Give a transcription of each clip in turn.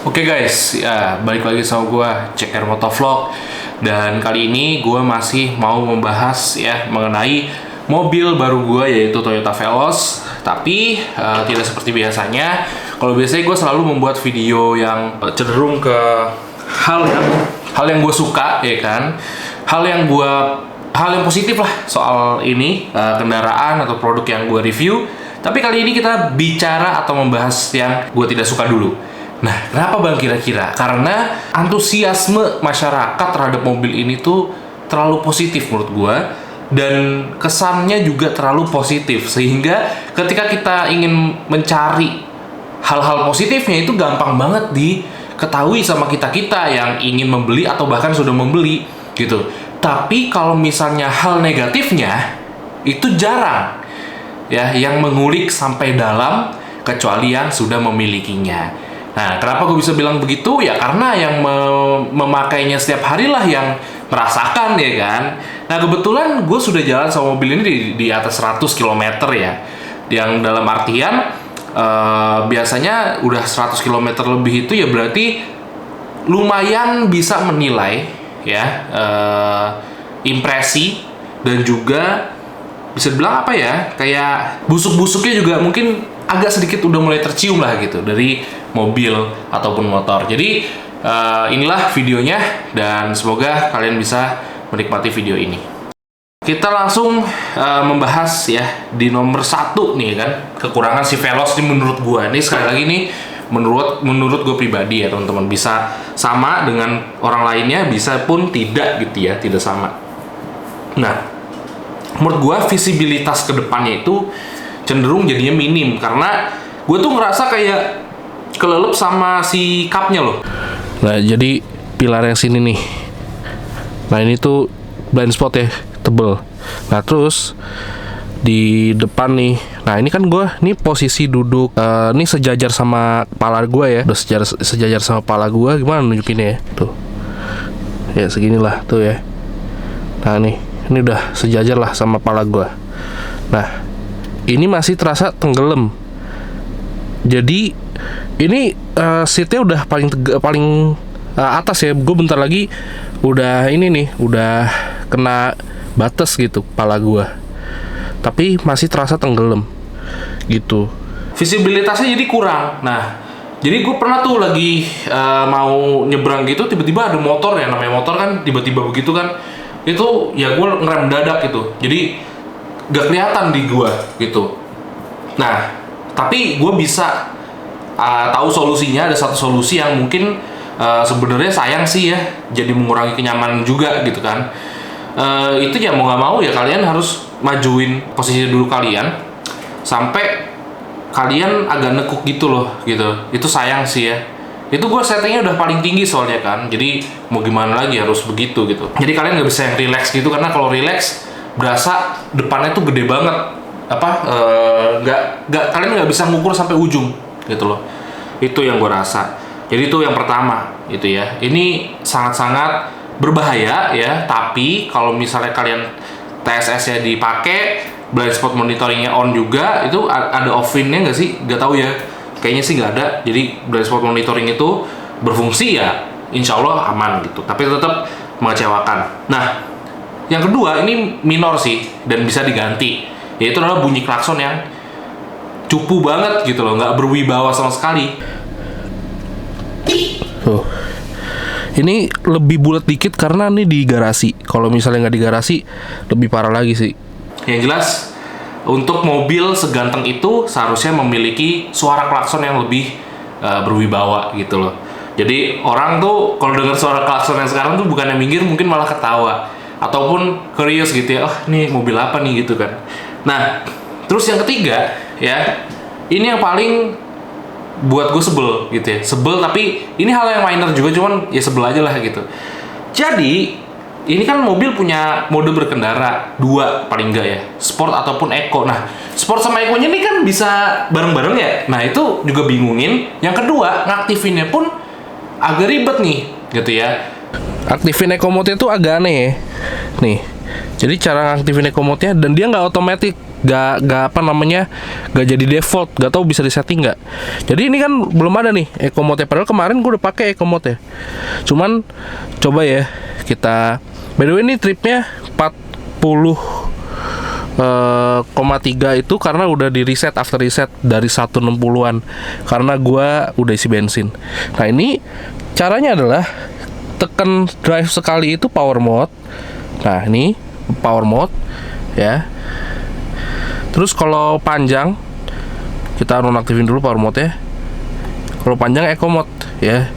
Oke guys, ya balik lagi sama gue CR Motovlog. Dan kali ini gue masih mau membahas ya mengenai mobil baru gue, yaitu Toyota Veloz. Tapi tidak seperti biasanya. Kalau biasanya gue selalu membuat video yang cenderung ke hal yang gue suka, ya kan, hal yang positif lah soal ini, kendaraan atau produk yang gue review. Tapi kali ini kita bicara atau membahas yang gue tidak suka dulu. Nah, kenapa bang kira-kira? Karena antusiasme masyarakat terhadap mobil ini tuh terlalu positif menurut gua, dan kesannya juga terlalu positif, sehingga ketika kita ingin mencari hal-hal positifnya itu gampang banget diketahui sama kita-kita yang ingin membeli atau bahkan sudah membeli gitu. Tapi kalau misalnya hal negatifnya itu jarang ya yang mengulik sampai dalam, kecuali yang sudah memilikinya. Nah, kenapa gue bisa bilang begitu? Ya karena yang memakainya setiap hari lah yang merasakan, ya kan. Nah, kebetulan gue sudah jalan sama mobil ini di atas 100 km ya. Yang dalam artian biasanya udah 100 km lebih itu ya berarti lumayan bisa menilai ya impresi, dan juga bisa dibilang apa ya, kayak busuk-busuknya juga mungkin agak sedikit udah mulai tercium lah gitu dari mobil ataupun motor. Jadi inilah videonya, dan semoga kalian bisa menikmati video ini. Kita langsung membahas ya di nomor 1 nih kan, kekurangan si Veloz ini menurut gua. Ini sekali lagi nih menurut gue pribadi ya teman-teman, bisa sama dengan orang lainnya, bisa pun tidak gitu ya, tidak sama. Nah, menurut gua visibilitas kedepannya itu cenderung jadinya minim, karena gue tuh ngerasa kayak kelelep sama si cupnya loh. Nah, jadi pilar yang sini nih, nah ini tuh blind spot ya, tebel. Nah, terus di depan nih, nah ini kan gue nih posisi duduk ini sejajar sama kepala gue ya, udah sejajar sama kepala gue. Gimana nunjukinnya ya, tuh ya seginilah tuh ya. Nah ini udah sejajar lah sama kepala gue. Nah, ini masih terasa tenggelam. Jadi ini seatnya udah paling atas ya. Gue bentar lagi udah ini nih, udah kena batas gitu kepala gue. Tapi masih terasa tenggelam gitu. Visibilitasnya jadi kurang. Nah, jadi gue pernah tuh lagi mau nyebrang gitu, tiba-tiba ada motor ya, namanya motor kan tiba-tiba begitu kan. Itu ya gue ngerem dadak gitu. Jadi gak kelihatan di gue gitu. Nah, tapi gue bisa tahu solusinya. Ada satu solusi yang mungkin sebenarnya sayang sih ya, jadi mengurangi kenyamanan juga gitu kan. Itu ya mau nggak mau ya kalian harus majuin posisi duduk kalian sampai kalian agak nekuk gitu loh gitu. Itu sayang sih ya. Itu gue settingnya udah paling tinggi soalnya kan, jadi mau gimana lagi harus begitu gitu. Jadi kalian nggak bisa yang relax gitu, karena kalau relax berasa depannya tuh gede banget, kalian nggak bisa ngukur sampai ujung gitu loh. Itu yang gue rasa. Jadi itu yang pertama itu ya, ini sangat-sangat berbahaya ya. Tapi kalau misalnya kalian TSS nya dipakai, blind spot monitoringnya on juga, itu ada off-in-nya nggak sih? Nggak tahu ya, kayaknya sih nggak ada. Jadi blind spot monitoring itu berfungsi ya, insya Allah aman gitu, tapi tetap mengecewakan. Nah, yang kedua ini minor sih dan bisa diganti, yaitu adalah bunyi klakson yang cupu banget gitu loh, nggak berwibawa sama sekali. Ini lebih bulat dikit karena ini di garasi. Kalau misalnya nggak di garasi lebih parah lagi sih. Yang jelas untuk mobil seganteng itu seharusnya memiliki suara klakson yang lebih berwibawa gitu loh. Jadi orang tuh kalau dengar suara klakson yang sekarang tuh bukannya minggir, mungkin malah ketawa ataupun curious gitu ya, oh nih mobil apa nih gitu kan. Nah, terus yang ketiga ya, ini yang paling buat gue sebel gitu ya, sebel, tapi ini hal yang minor juga, cuman ya sebel aja lah gitu. Jadi ini kan mobil punya mode berkendara dua paling enggak ya, sport ataupun eco. Nah, sport sama eco-nya ini kan bisa bareng-bareng ya. Nah, itu juga bingungin. Yang kedua, ngaktifinnya pun agak ribet nih gitu ya. Aktifin eco mode itu agak aneh ya. Nih, jadi cara ngaktifin eco mode-nya, dan dia nggak otomatis, gak apa namanya, gak jadi default, gak tahu bisa disetting nggak. Jadi ini kan belum ada nih eco mode, padahal kemarin gue udah pakai eco mode ya. Cuman coba ya kita, by the way ini tripnya 40,3 itu karena udah di reset, after reset dari 160-an karena gua udah isi bensin. Nah ini caranya adalah tekan drive sekali itu power mode. Nah ini power mode ya. Terus kalau panjang kita nonaktifin dulu power mode ya. Kalau panjang eco mode ya.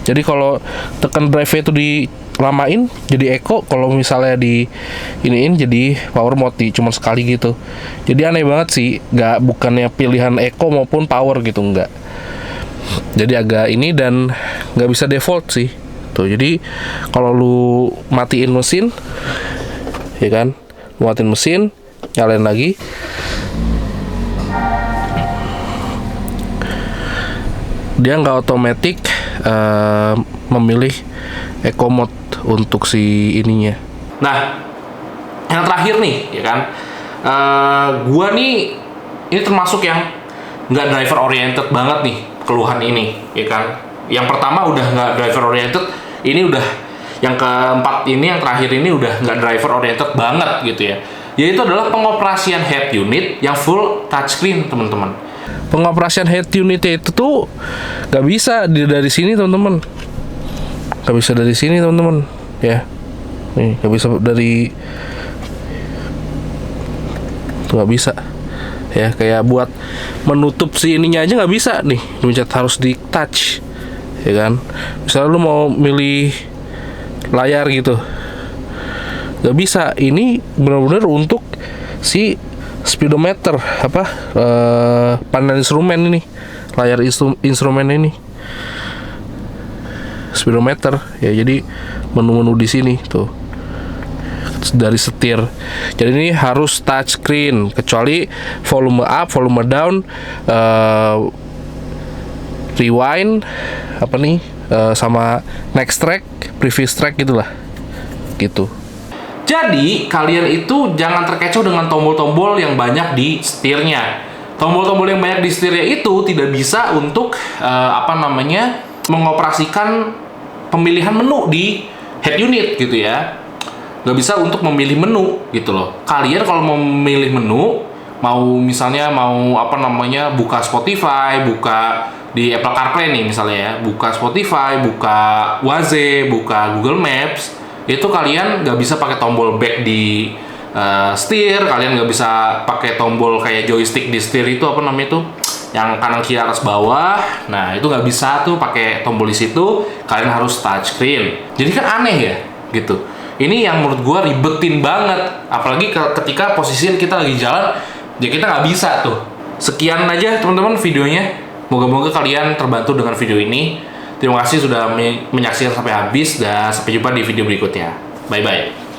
Jadi kalau tekan drive itu dilamain jadi eco, kalau misalnya di iniin jadi power mode cuma sekali gitu. Jadi aneh banget sih, bukannya pilihan eco maupun power gitu, enggak. Jadi agak ini dan nggak bisa default sih. Tuh, jadi kalau lu matiin mesin ya kan, lu matiin mesin, nyalain lagi. Dia nggak otomatis memilih eco mode untuk si ininya. Nah, yang terakhir nih, ya kan, gua nih ini termasuk yang nggak driver oriented banget nih keluhan ini, ya kan. Yang pertama udah nggak driver oriented, ini udah yang keempat ini, yang terakhir ini udah nggak driver oriented banget gitu ya. Yaitu adalah pengoperasian head unit yang full touchscreen, teman-teman. Pengoperasian head unit itu tuh nggak bisa dari sini, teman-teman. Nggak bisa dari sini, teman-teman. Ya, nih nggak bisa dari, tuh nggak bisa. Ya, kayak buat menutup si ininya aja nggak bisa nih, dipencet, harus di touch, ya kan. Misalnya lu mau milih layar gitu, nggak bisa. Ini benar-benar untuk si speedometer, panel instrumen ini, layar instrumen ini, speedometer ya. Jadi menu-menu di sini tuh dari setir. Jadi ini harus touchscreen, kecuali volume up, volume down, rewind, sama next track, previous track gitulah, gitu. Jadi kalian itu jangan terkecoh dengan tombol-tombol yang banyak di setirnya. Tombol-tombol yang banyak di setirnya itu tidak bisa untuk mengoperasikan pemilihan menu di head unit gitu ya. Nggak bisa untuk memilih menu gitu loh. Kalian kalau mau memilih menu, misalnya buka Spotify, buka di Apple CarPlay nih misalnya ya, buka Spotify, buka Waze, buka Google Maps, itu kalian nggak bisa pakai tombol back di setir, kalian nggak bisa pakai tombol kayak joystick di setir itu yang kanan kiri atas bawah. Nah itu nggak bisa tuh pakai tombol di situ, kalian harus touchscreen. Jadi kan aneh ya gitu. Ini yang menurut gue ribetin banget, apalagi ketika posisi kita lagi jalan, ya kita nggak bisa tuh. Sekian aja teman-teman videonya. Moga-moga kalian terbantu dengan video ini. Terima kasih sudah menyaksikan sampai habis, dan sampai jumpa di video berikutnya. Bye-bye.